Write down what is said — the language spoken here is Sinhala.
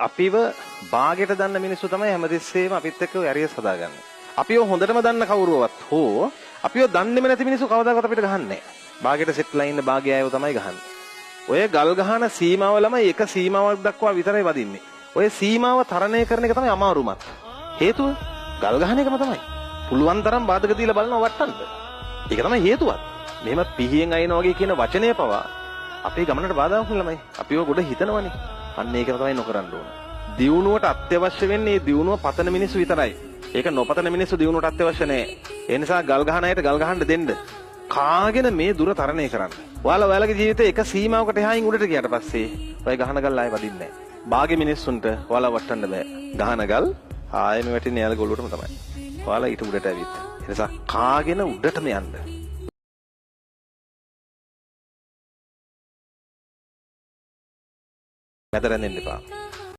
අපිව බාගෙට දන්න මිනිස්සු තමයි හැමතිස්සෙම අපිත් එක්ක ඇරියස් හදාගන්නේ. අපිව හොඳටම දන්න කවුරුවත් හෝ අපිව දන්නේම නැති මිනිස්සු කවදාකවත් අපිට ගහන්නේ නැහැ. බාගෙට සෙට්ලා ඉන්න බාගේ අයව තමයි ගහන්නේ. ඔය ගල් ගහන සීමාව ළමයි එක සීමාවක් දක්වා විතරයි වදින්නේ. ඔය සීමාව තරණය කරන එක තමයි අමාරුමත්. හේතුව ගල් ගහන එකම තමයි. පුළුවන් තරම් බාධක දීලා බලනවා වට්ටන්න. ඒක තමයි හේතුවත්. මෙහෙම පිහියෙන් අයින වගේ කියන වචනය පවා අපේ ගමනට බාධාවක් නෙමෙයි. අපිව ගොඩ හිතනවනේ. අන්න ඒක තමයි නොකරන්න ඕන. දියුණුවට අත්‍යවශ්‍ය වෙන්නේ දියුණුව පතන මිනිස්සු විතරයි. ඒක නොපතන මිනිස්සු දියුණුවට අත්‍යවශ්‍ය නැහැ. ඒ නිසා ගල් ගහන අයට ගල් ගහන්න දෙන්න. කාගෙන මේ දුර තරණය කරන්න. ඔයාලගේ ජීවිතේ එක සීමාවකට එහායින් උඩට ගියාට පස්සේ ඔය ගහන ගල් ආයෙ වදින්නේ නැහැ. බාගේ මිනිස්සුන්ට ඔයාලා වටන්න බෑ. ගහන ගල් ආයෙම වැටෙන්නේ යාළ ගොල්ලටම තමයි. ඔයාලා ඊට උඩට ඇවිත්. ඒ නිසා කාගෙන උඩටම යන්න. මැද රැඳෙන්න එපා.